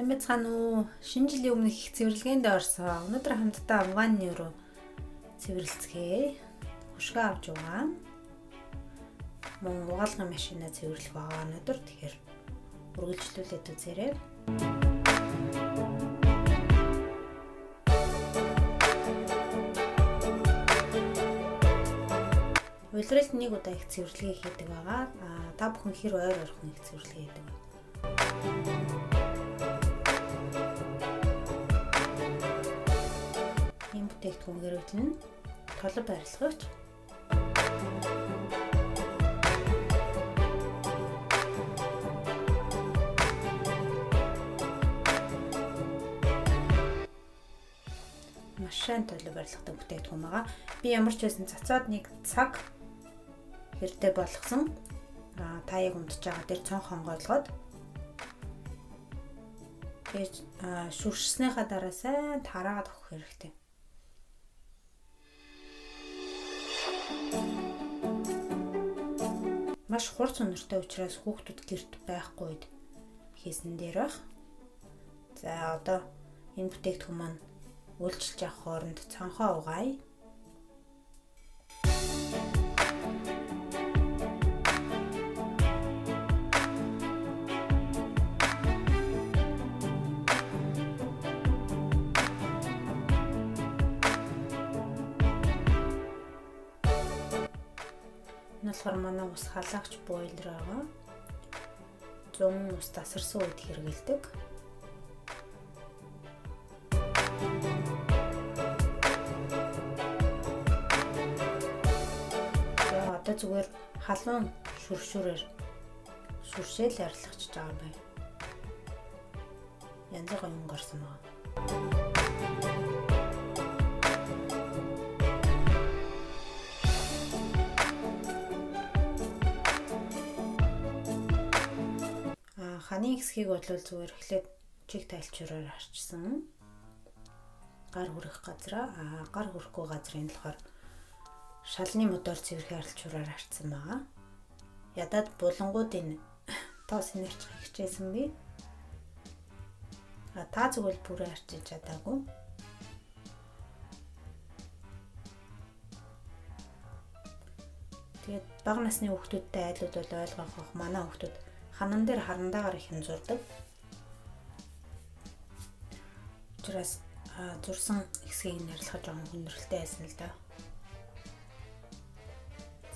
Сайн байцгаана уу? Шинэ жилийн өмнөх их цэвэрлэгээнд орсон. Өнөөдөр хамтдаа угааны руу цэвэрлэцгээе. Хөшгөө авч угаа. Мөн угаалгын машинаа цэвэрлэх байгаа өнөөдөр. Тэгэхээр үргэлжлүүлээд үзээрэй. Улиралд нэг удаа их цэвэрлэгээ хийдэг байгаа. Та бүхэн хэр ойр орхон их цэвэрлэгээ хийдэг вэ? Ийм бүтээгдэхүүн хэрэглэн толгой барилгавч. Маш сайн толгой барилгатай бүтээгдэхүүн байгаа. Би ямар ч байсан цацаад нэг цаг хэрдээ болгосон. Та яг унтж байгаа дээр цонх хонгойлгоод тэгээд шүршснийхаа дараа сайн тараагаад өгөх хэрэгтэй. Маш хурц өнөртэй учраас хүүхдүүд гэрт байхгүй үед хийсэн дээр байх. За одоо энэ бүтээгдэхүүн маань үйлчилж явах хооронд цонхоо угаая. Болохоор манай ус халаагч бойлер байгаа. 100 ус тасарсан үед хэрэгэлдэг. Одоо зүгээр халуун шүршүүрээр шүршээл арилгачж байгаа юм байна. Янз бүрийн юм гарсан байгаа. Ханы хэсгийг бол зүгээр эхлээд чиг тайлчураар харчсан. Гар хүрэх газраа, гар хүрэхгүй газрын болохоор шалны мотор цэвэрхэн арилчураар харцсан байгаа. Ядаад булангуудын тоос нэрчих хичээсэн би. Та зүгээр бүрээ арчиж чадаагүй. Тэгээд бага насны хүүхдүүдтэй айлууд бол ойлгох манай хүүхдүүд ханан дээр харандаагаар их хэмзурдаг. Учираас зурсан хэсгийг нэрлэх жоохон хүндрэлтэй байсан л да.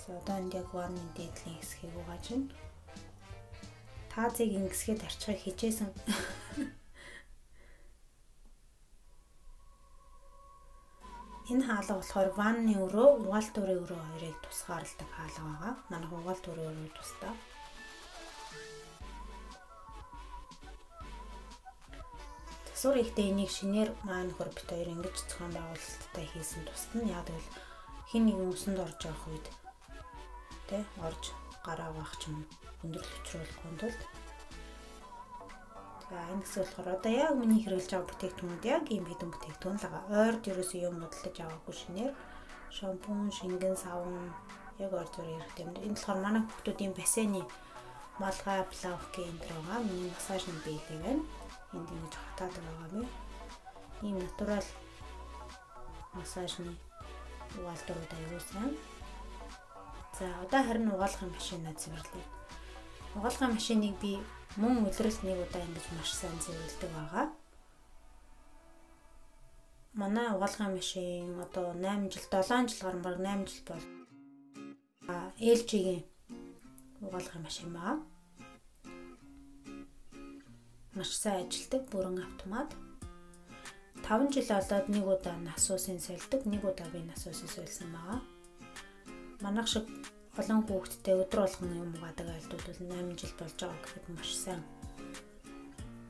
За одоо энэ яг ванны дээдлийн хэсгийг угааж байна. Таазыг ингэсгээд арчхыг хичээсэн. Энэ хаалга болохоор ванны өрөө, угаалт өрөө хоёрыг тусгаарладаг хаалга байгаа. Манайх угаалт өрөө тусдаа. Засвар ихтэй энийг шинээр маань нөхөр бит хоёр ингэж зохион байгуулалттай хийсэн тусад нь яг л хин нэгэн усанд орж явах үед орж гараа авах ч юм өндөрлөж учруулахгүй тулд. За энэ хэсэг болохоор одоо яг миний хэрэглэж байгаа бүтээгдэхүүнүүд яг ийм хэдэн бүтээгдэхүүн л байгаа. Ойрд ерөөсөө юм бодлож аваагүй шинээр шампунь, шингэн савн яг ойр зүрх хэрэгтэй юм. Энэ болохоор манай хүүхдүүд ийм бассейны малгай, плавки энэ байгаа. Миний массажны биелэг байна. Энд ингэж хатаад байгаа юм. Ийм натурал массажны угаалт аюулсан. За одоо харин угаалгын машинаа цэвэрлэе. Угаалгын машиныг би мөн улиралд нэг удаа ингэж маш сайн цэвэрлэдэг байгаа. Манай угаалгын машин одоо 8 жил 7 жил гарсан баг 8 жил бол LG-ийн угаалгын машин байна. Маш сайн ажилдаг бүрэн автомат. 5 жил болоод нэг удаа насуусын сольдог, нэг удаа би насуусын сольсон байгаа. Манайх шиг олон хүүхэдтэй өдөр болгон юм угаадаг айлтууд бол 8 жил болж байгаа гэхэд маш сайн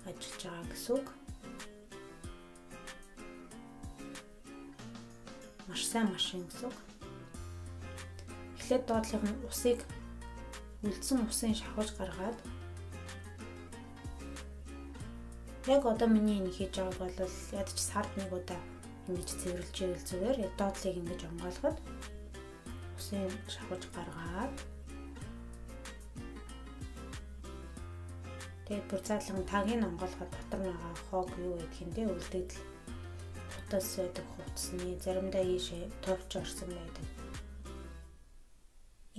ажиллаж байгаа гэсэн үг. Маш сайн машин гэсэн үг. Эхлээд доотлын усыг үлдсэн усын шахаж гаргаад яг одоо миний энэ хийж байгааг бол ядч сард нэг удаа ингэж цэвэрлж ивэл зүгээр доотлыг ингэж онгойлгоод усын шахаж гаргаад Тэгээд бүр цаадлан тагийг онгоолоход дотор байгаа хоог юу гэдэг юм те үлдэгдэл хутас байдаг хувцсны заримдаа ийшээ товч орсон байдаг.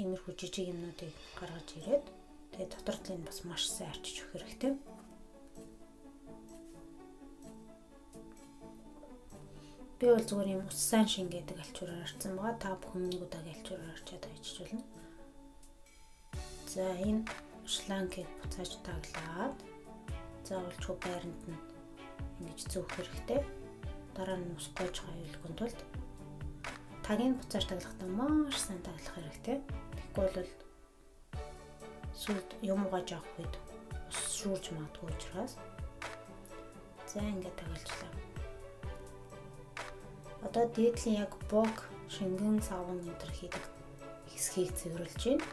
Иймэрхүү жижиг юмнуудыг гаргаж ирээд тэгээд дотортлыг бас маш сайн арчиж өгөх хэрэгтэй. Би бол зүгээр юм ус сайн шин гэдэг альчуураар арчсан байгаа. Та бүхэн нэг удаагийн альчуураар арчаад ажиллаж болно. За энэ шлангийг буцааж таглаад заавалчгүй байранд нь ингэж зөөх хэрэгтэй. Дараа нь ус гойж хавуулгын тулд тагийг буцааж таглахдаа маш сайн таглах хэрэгтэй. Тэгэхгүй бол сүлд юм угааж авах үед ус шүүрж магадгүй учраас за ингэ таглажлаа. Одоо дээдлийн яг бог, шингэн, савн энэ хийдэг хэсгийг цэвэрлж байна.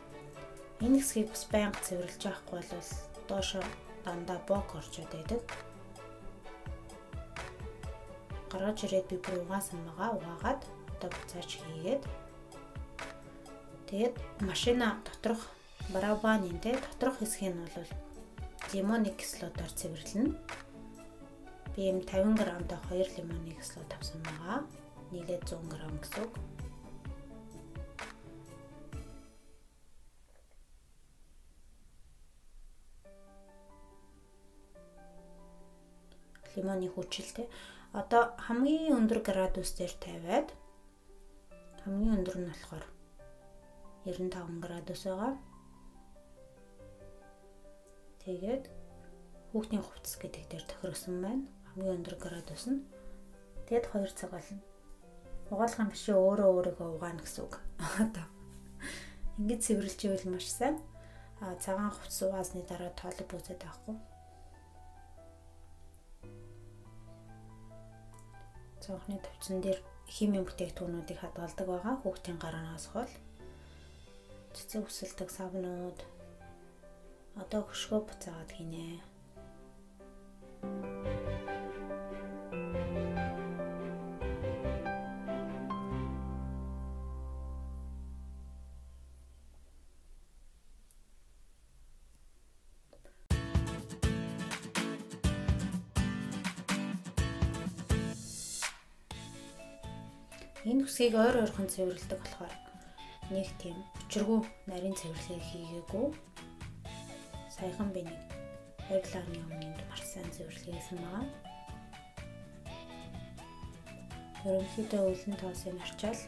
Энэ хэсгийг бас байнга цэвэрлж авахгүй бол доошо дандаа бог орчод байдаг. Гаргаж ирээд би бүр угаасан байгаа. Угаагаад одоо буцааж хийгээд тэгээд машина доторх барабаны доторх хэсгийг нь бол лимоны кислотоор цэвэрлэнэ. Би юм 50 г-тай 2 лимоны кислот авсан байгаа. Нийлээд 100 г гэсэн үг. Лимоны хүчилтэй. Одоо хамгийн өндөр градус дээр тавиад хамгийн өндөр нь болохоор 95 градус байгаа. Тэгээд хүүхдийн хувцас гэдэг дээр тохирсон байна. Хамгийн өндөр градус нь. Тэгэд 2 цаг болно. Угаалгын биш өөрийгөө угаана гэсэн үг. Одоо ингэж цэвэрлж ивэл маш сайн. Цагаан хувцас угаасны дараа тоолог бүзээд авахгүй. Цонхны төвчөн дээр химийн бүтээгдэхүүнүүдийг хадгалдаг байгаа. Хүүхдийн гараанаас хол цэцэг үсэлдэг савнууд одоо хөшгөө буцаагаад хийнэ. Энэ үсгийг ойр ойрхон цэвэрлдэг болохоор нэг тийм өчргүү нарийн цэвэрлэгийг хийгээгүй. Саяхан би нэг 2 ларны өмнө маш сайн цэвэрлэгээсэн байгаа. Ерөнхийдөө үлэн тоосыг арчаал.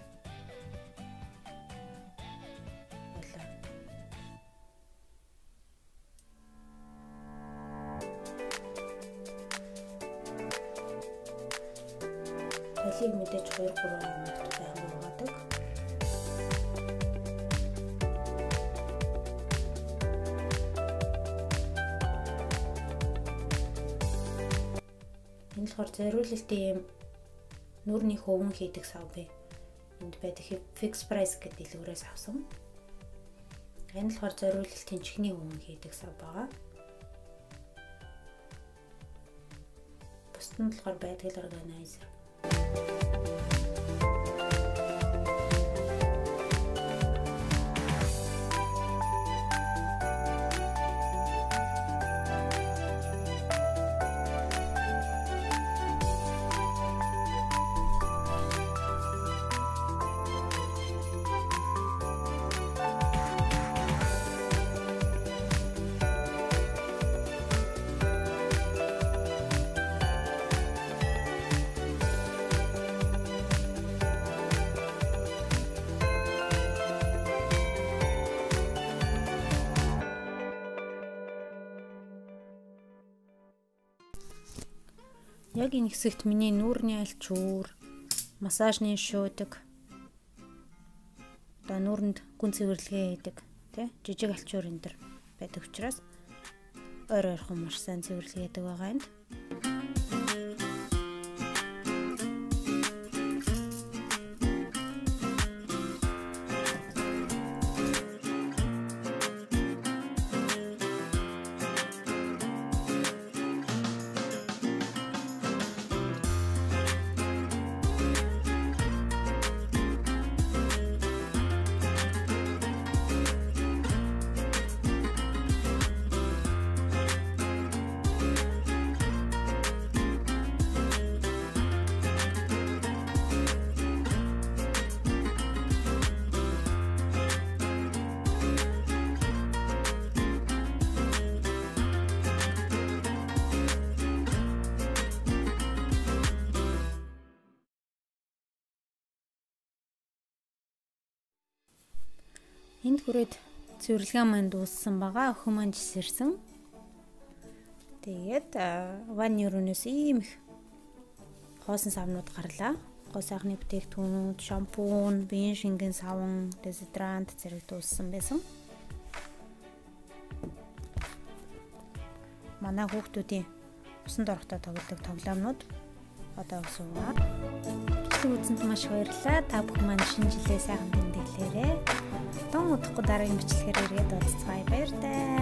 Толийг мэдээж 2-3 минут байнга угаадаг. Энэ болохоор зориулалтын юм нүрийн хөвөн хийдэг сав бэ. Энд байдаг fix price гэдэг дэлгүүрээс авсан. Энэ болохоор зориулалтын чихний хөвөн хийдэг сав байгаа. Бусд нь болохоор байдаг л органайзер. Яг энэ хэсэгт миний нүүрний альчуур, массажны шуудаг, одоо нүүрэнд гүн цэвэрлэгээ хийдэг, тий жижиг альчуур энэ төр байдаг учраас ойр ойрхон маш сайн цэвэрлэгээдэг байгаа энд. Энд хүрээд цэвэрлэгээ маань дууссан байгаа. Охин маань жисэрсэн. Тэгээд One Euro-нөөс ийм их хоосон савнууд гарлаа. Гоо сайхны бүтээгдэхүүнүүд, шампунь, биеийн шингэн савн, дезодорант зэрэг дууссан байсан. Манай хүүхдүүдийн усанд орохдоо тоглодог тоглоомнууд одоо өгсөнгаа. Үзэнд маш баярлалаа. Та бүхэн маань шинэ жилээ сайхан тэмдэглээрэй. Тун удахгүй дараагийн бичлэгээр ирээд уулзцгаая. Баяр таа.